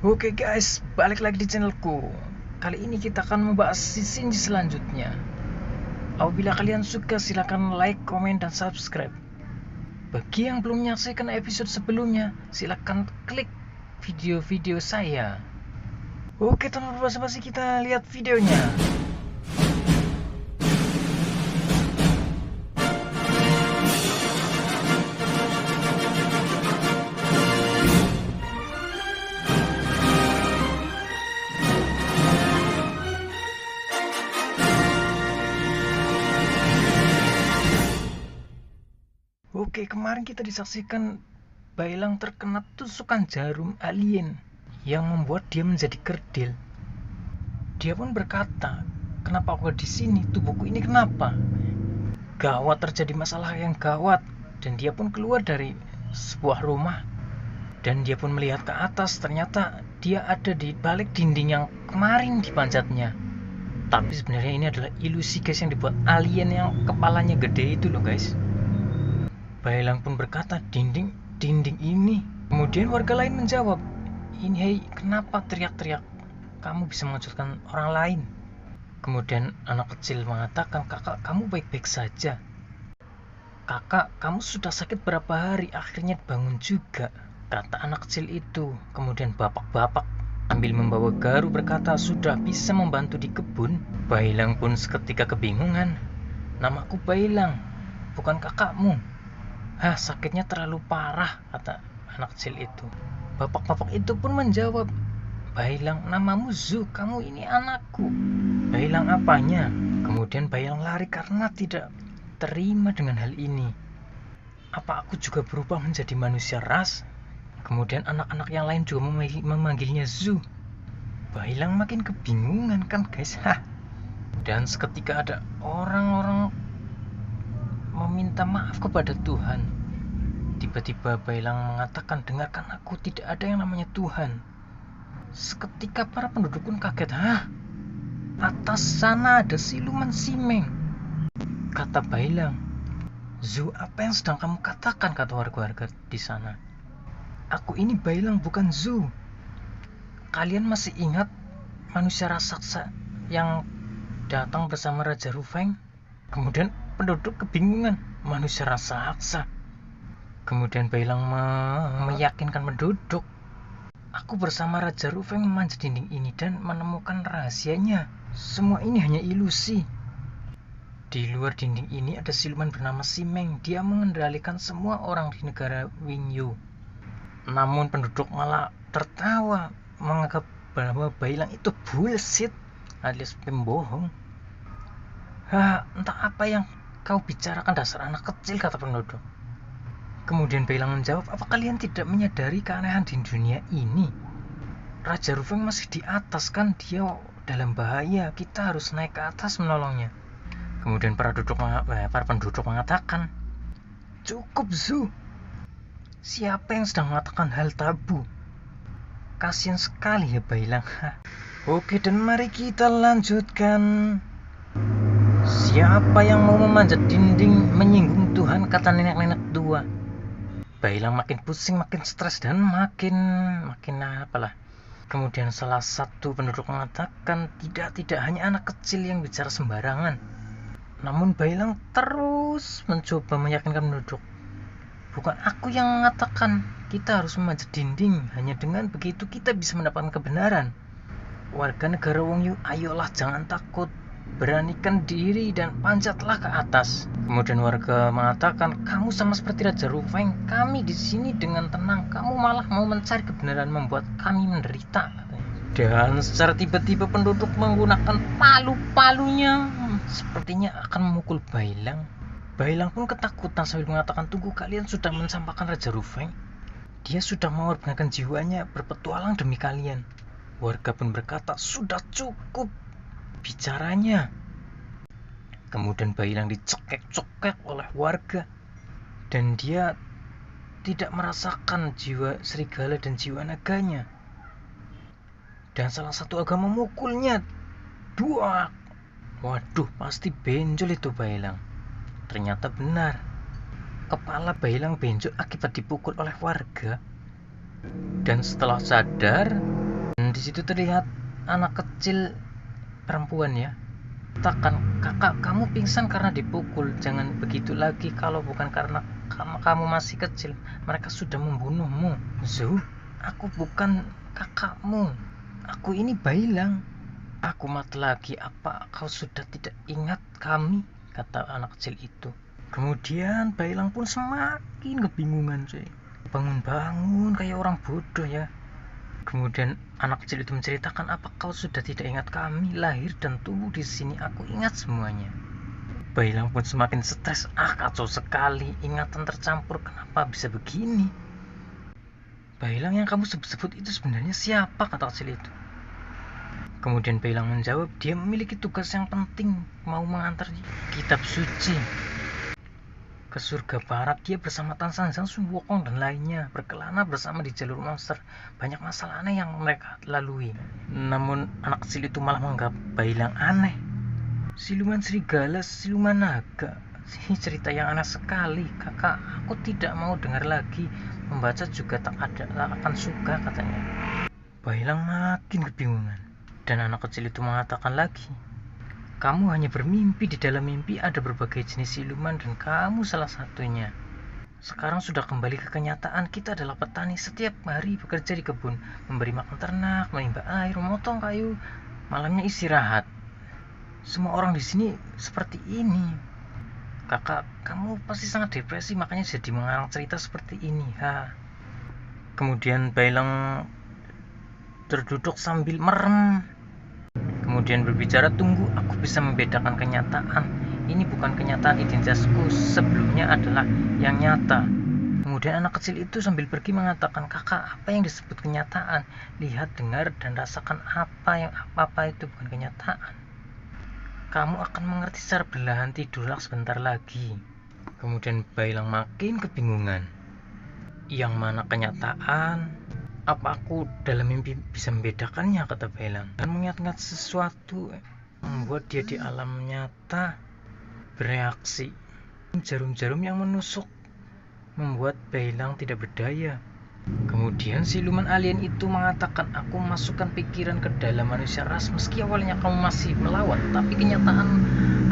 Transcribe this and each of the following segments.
Oke guys, balik lagi di channelku. Kali ini kita akan membahas scene selanjutnya. Apabila kalian suka silahkan like, komen, dan subscribe. Bagi yang belum menyaksikan episode sebelumnya, silahkan klik video-video saya. Oke, tanpa basa-basi kita lihat videonya. Oke, kemarin kita disaksikan Bailang terkena tusukan jarum alien yang membuat dia menjadi kerdil. Dia pun berkata, "Kenapa aku di sini? Tubuhku ini kenapa?" Gawat, terjadi masalah yang gawat, dan dia pun keluar dari sebuah rumah. Dan dia pun melihat ke atas, ternyata dia ada di balik dinding yang kemarin dipanjatnya. Tapi sebenarnya ini adalah ilusi guys, yang dibuat alien yang kepalanya gede itu loh guys. Bailang pun berkata, dinding ini. Kemudian warga lain menjawab, "Ini hei, kenapa teriak-teriak? Kamu bisa mengejutkan orang lain." Kemudian anak kecil mengatakan, "Kakak, kamu baik-baik saja. Kakak, kamu sudah sakit berapa hari? Akhirnya bangun juga," kata anak kecil itu. Kemudian bapak-bapak sambil membawa garu berkata, "Sudah bisa membantu di kebun." Bailang pun seketika kebingungan. "Namaku Bailang, bukan kakakmu." "Hah, sakitnya terlalu parah," kata anak kecil itu. Bapak-bapak itu pun menjawab, "Bailang, namamu Zu, kamu ini anakku." "Bailang apanya?" Kemudian Bailang lari karena tidak terima dengan hal ini. "Apa aku juga berubah menjadi manusia ras?" Kemudian anak-anak yang lain juga memanggilnya Zu. Bailang makin kebingungan kan guys. Dan seketika ada orang-orang meminta maaf kepada Tuhan. Tiba-tiba Bailang mengatakan, "Dengarkan aku, tidak ada yang namanya Tuhan." Seketika para penduduk pun kaget. Atas sana ada siluman Simeng," kata Bailang. "Zu, apa yang sedang kamu katakan?" kata warga-warga di sana. "Aku ini Bailang, bukan Zu. Kalian masih ingat manusia raksasa yang datang bersama Raja Rufeng?" Kemudian penduduk kebingungan, manusia raksasa. Kemudian Bailang meyakinkan penduduk, "Aku bersama Raja Rufeng memanjat dinding ini dan menemukan rahasianya. Semua ini hanya ilusi. Di luar dinding ini ada siluman bernama Simeng. Dia mengendalikan semua orang di negara Wingyu." Namun penduduk malah tertawa, menganggap bahwa Bailang itu bullshit alias pembohong. "Entah apa yang kau bicarakan, dasar anak kecil," kata penduduk. Kemudian Bailang menjawab, "Apa kalian tidak menyadari keanehan di dunia ini? Raja Rufeng masih di atas kan, dia dalam bahaya, kita harus naik ke atas menolongnya." Kemudian para penduduk mengatakan, "Cukup Zu, siapa yang sedang mengatakan hal tabu? Kasian sekali ya Bailang." Oke, dan mari kita lanjutkan. "Siapa yang mau memanjat dinding menyinggung Tuhan," kata nenek-nenek tua. Bailang makin pusing, makin stres, dan makin apalah. Kemudian salah satu penduduk mengatakan, tidak hanya anak kecil yang bicara sembarangan." Namun Bailang terus mencoba meyakinkan penduduk, "Bukan aku yang mengatakan kita harus memanjat dinding, hanya dengan begitu kita bisa mendapatkan kebenaran. Warga negara Wongyu, ayolah, jangan takut, beranikan diri dan panjatlah ke atas." Kemudian warga mengatakan, "Kamu sama seperti Raja Rufeng, kami di sini dengan tenang, kamu malah mau mencari kebenaran, membuat kami menderita." Dan secara tiba-tiba penduduk menggunakan palu-palunya, sepertinya akan memukul Bailang. Bailang pun ketakutan sambil mengatakan, "Tunggu, kalian sudah mencampakkan Raja Rufeng. Dia sudah mengorbankan jiwanya berpetualang demi kalian." Warga pun berkata, "Sudah cukup bicaranya." Kemudian Bailang dicekek-cekek oleh warga, dan dia tidak merasakan jiwa serigala dan jiwa naganya. Dan salah satu agama memukulnya. Duak. Waduh, pasti benjol itu Bailang. Ternyata benar, kepala Bailang benjol akibat dipukul oleh warga. Dan setelah sadar, Dan di situ terlihat anak kecil perempuan ya. Katakan, kakak kamu pingsan karena dipukul, jangan begitu lagi. Kalau bukan karena kamu masih kecil, mereka sudah membunuhmu. Zu, aku bukan kakakmu, aku ini Bailang. Aku mati lagi, apa kau sudah tidak ingat kami? Kata anak kecil itu. Kemudian Bailang pun semakin kebingungan cuy. Bangun-bangun kayak orang bodoh ya. Kemudian anak kecil itu menceritakan, apa kau sudah tidak ingat kami lahir dan tumbuh di sini? Aku ingat semuanya. Bailang pun semakin stres. Kacau sekali, ingatan tercampur, kenapa bisa begini? Bailang, yang kamu sebut-sebut itu sebenarnya siapa? Kata kecil itu. Kemudian Bailang menjawab, dia memiliki tugas yang penting, mau mengantar kitab suci ke surga barat. Dia bersama Tan Sanjang, Sun Wukong dan lainnya berkelana bersama di jalur monster. Banyak masalah aneh yang mereka lalui. Namun anak kecil itu malah menganggap Bailang aneh. Siluman serigala, siluman naga, cerita yang aneh sekali. Kakak, aku tidak mau dengar lagi. Membaca juga tak akan suka, katanya. Bailang makin kebingungan. Dan anak kecil itu mengatakan lagi, kamu hanya bermimpi, di dalam mimpi ada berbagai jenis siluman dan kamu salah satunya. Sekarang sudah kembali ke kenyataan, kita adalah petani, setiap hari bekerja di kebun, memberi makan ternak, menimba air, memotong kayu, malamnya istirahat. Semua orang di sini seperti ini. Kakak, kamu pasti sangat depresi, makanya jadi mengarang cerita seperti ini. Kemudian Bailang terduduk sambil merem. Kemudian berbicara, tunggu, aku bisa membedakan kenyataan. Ini bukan kenyataan identitasku, sebelumnya adalah yang nyata. Kemudian anak kecil itu sambil pergi mengatakan, kakak, apa yang disebut kenyataan? Lihat, dengar, dan rasakan apa itu bukan kenyataan. Kamu akan mengerti secara perlahan, tidurlah sebentar lagi. Kemudian Bailang makin kebingungan. Yang mana kenyataan? Apa aku dalam mimpi bisa membedakannya, kata Bailang. Dan mengingat-ingat sesuatu membuat dia di alam nyata bereaksi. Jarum-jarum yang menusuk membuat Bailang tidak berdaya. Kemudian siluman alien itu mengatakan, aku masukkan pikiran ke dalam manusia ras. Meski awalnya kamu masih melawan, tapi kenyataan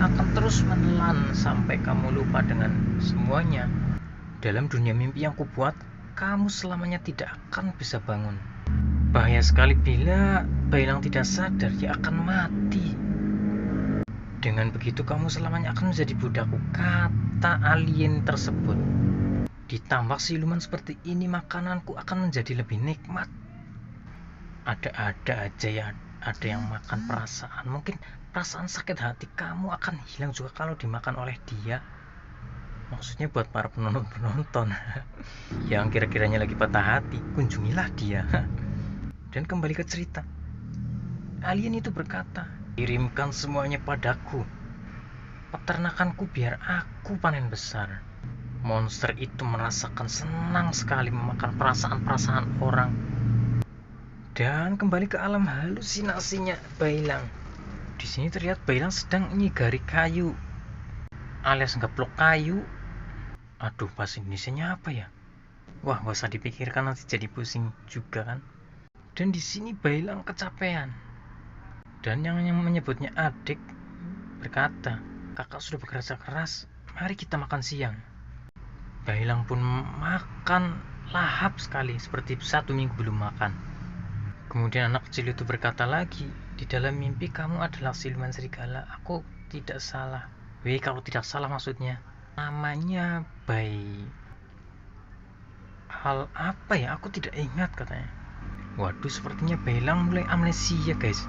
akan terus menelan sampai kamu lupa dengan semuanya. Dalam dunia mimpi yang kubuat, kamu selamanya tidak akan bisa bangun. Bahaya sekali bila Bailang tidak sadar, dia akan mati. Dengan begitu kamu selamanya akan menjadi budakku, kata alien tersebut. Ditambah siluman seperti ini, makananku akan menjadi lebih nikmat. Ada-ada aja ya, ada yang makan perasaan. Mungkin perasaan sakit hati kamu akan hilang juga kalau dimakan oleh dia. Maksudnya buat para penonton yang kira-kiranya lagi patah hati, kunjungilah dia. Dan kembali ke cerita. Alien itu berkata, kirimkan semuanya padaku. Peternakanku biar aku panen besar. Monster itu merasakan senang sekali memakan perasaan-perasaan orang. Dan kembali ke alam halusinasinya Bailang. Di sini terlihat Bailang sedang menyigari kayu, alias ngeplok kayu. Aduh, bahasa Indonesianya apa ya? Wah, gak usah dipikirkan, nanti jadi pusing juga kan. Dan di sini Bailang kecapean. Dan yang menyebutnya adik berkata, kakak sudah bekerja keras, mari kita makan siang. Bailang pun makan lahap sekali, seperti 1 minggu belum makan. Kemudian anak kecil itu berkata lagi, di dalam mimpi kamu adalah siluman serigala, aku tidak salah. Kalau tidak salah maksudnya namanya hal apa ya, aku tidak ingat, katanya. Waduh, sepertinya Bailang mulai amnesia guys.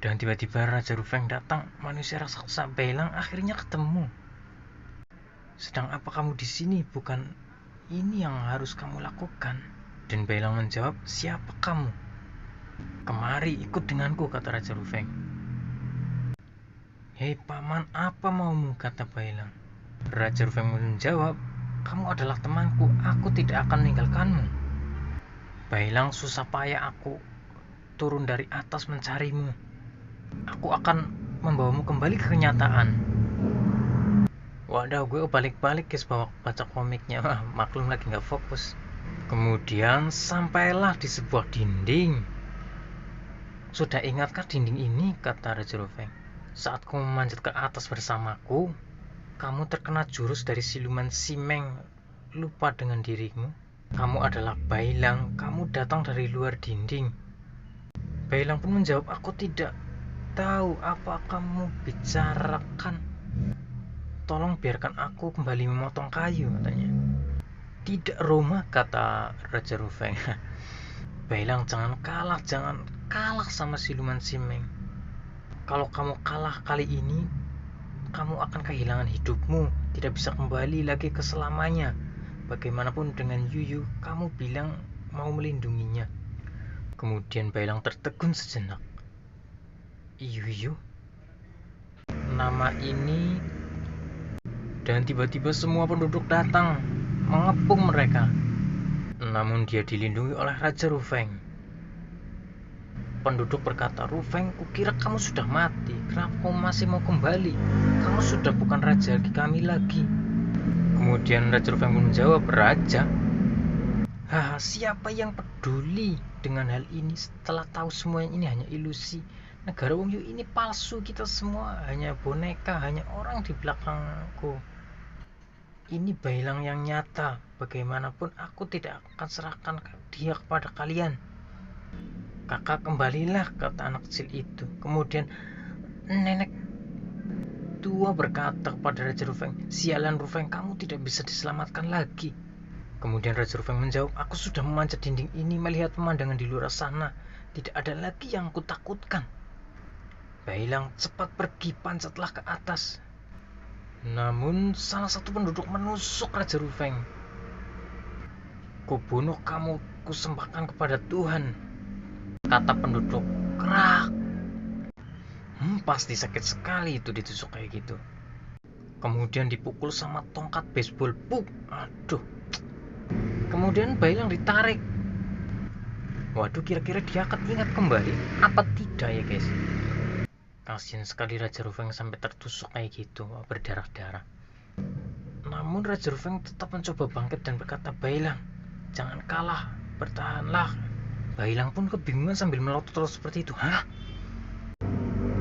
Dan tiba-tiba Raja Rufeng datang, manusia raksasa Bailang akhirnya ketemu. Sedang apa kamu di sini? Bukan ini yang harus kamu lakukan. Dan Bailang menjawab, siapa kamu? Kemari ikut denganku, kata Raja Rufeng. Hei paman, apa maumu, kata Bailang. Raja Rufeng menjawab, kamu adalah temanku, aku tidak akan meninggalkanmu. Bailang, susah payah aku turun dari atas mencarimu. Aku akan membawamu kembali ke kenyataan. Waduh, gue balik-balik guys baca komiknya. Maklum lagi gak fokus. Kemudian sampailah di sebuah dinding. Sudah ingatkah dinding ini, kata Raja Rufeng. Saat kamu memanjat ke atas bersamaku, kamu terkena jurus dari siluman Simeng. Lupa dengan dirimu. Kamu adalah Bailang, kamu datang dari luar dinding. Bailang pun menjawab, aku tidak tahu apa kamu bicarakan. Tolong biarkan aku kembali memotong kayu, katanya. Tidak, Roma, kata Raja Rufeng. Bailang, jangan kalah sama siluman Simeng. Kalau kamu kalah kali ini, kamu akan kehilangan hidupmu, tidak bisa kembali lagi ke selamanya. Bagaimanapun dengan Yuyu, kamu bilang mau melindunginya. Kemudian Bailang tertegun sejenak. Yuyu? Nama ini... Dan tiba-tiba semua penduduk datang, mengepung mereka. Namun dia dilindungi oleh Raja Rufeng. Penduduk berkata, Rufeng, kukira kamu sudah mati. Kenapa kamu masih mau kembali? Kamu sudah bukan raja kami lagi. Kemudian Raja Rufeng pun menjawab, Raja? Haha, siapa yang peduli dengan hal ini setelah tahu semua ini hanya ilusi? Negara Wongyu ini palsu, kita semua hanya boneka, hanya orang di belakangku. Ini Bailang yang nyata. Bagaimanapun aku tidak akan serahkan dia kepada kalian. Kakak, kembalilah, kata anak kecil itu. Kemudian nenek tua berkata kepada Raja Rufeng, sialan Rufeng, kamu tidak bisa diselamatkan lagi. Kemudian Raja Rufeng menjawab, aku sudah memanjat dinding ini melihat pemandangan di luar sana. Tidak ada lagi yang kutakutkan. Bailang cepat pergi, pancatlah ke atas. Namun salah satu penduduk menusuk Raja Rufeng. Kubunuh kamu, kusembahkan kepada Tuhan, kata penduduk. Kerak. Pasti sakit sekali itu ditusuk kayak gitu. Kemudian dipukul sama tongkat baseball. Puk. Aduh. Kemudian Bailang ditarik. Waduh, kira-kira dia akan ingat kembali apa tidak ya guys? Kasian sekali Raja Rufeng sampai tertusuk kayak gitu, berdarah-darah. Namun Raja Rufeng tetap mencoba bangkit dan berkata, Bailang, jangan kalah, bertahanlah. Bailang pun kebingungan sambil melotot terus seperti itu. Hah?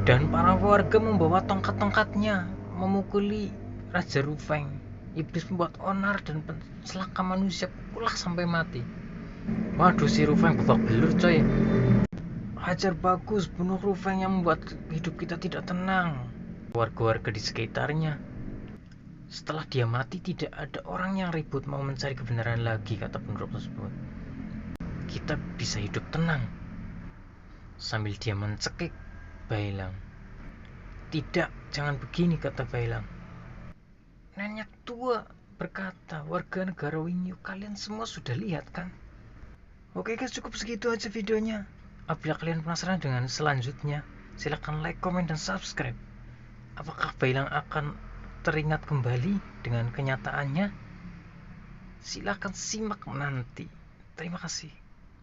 Dan para warga membawa tongkat-tongkatnya memukuli Raja Rufeng. Iblis membuat onar dan celaka manusia, pukulah sampai mati. Waduh, si Rufeng babak belur coy. Hajar bagus, bunuh Rufeng yang membuat hidup kita tidak tenang. Warga-warga di sekitarnya. Setelah dia mati tidak ada orang yang ribut mau mencari kebenaran lagi, kata penduduk tersebut. Kita bisa hidup tenang. Sambil dia mencekik Bailang. Tidak, jangan begini, kata Bailang. Nenek tua berkata, warga negara Wingyu, kalian semua sudah lihat kan? Oke guys, cukup segitu aja videonya. Apabila kalian penasaran dengan selanjutnya, silahkan like, komen, dan subscribe. Apakah Bailang akan teringat kembali dengan kenyataannya? Silahkan simak nanti. Terima kasih.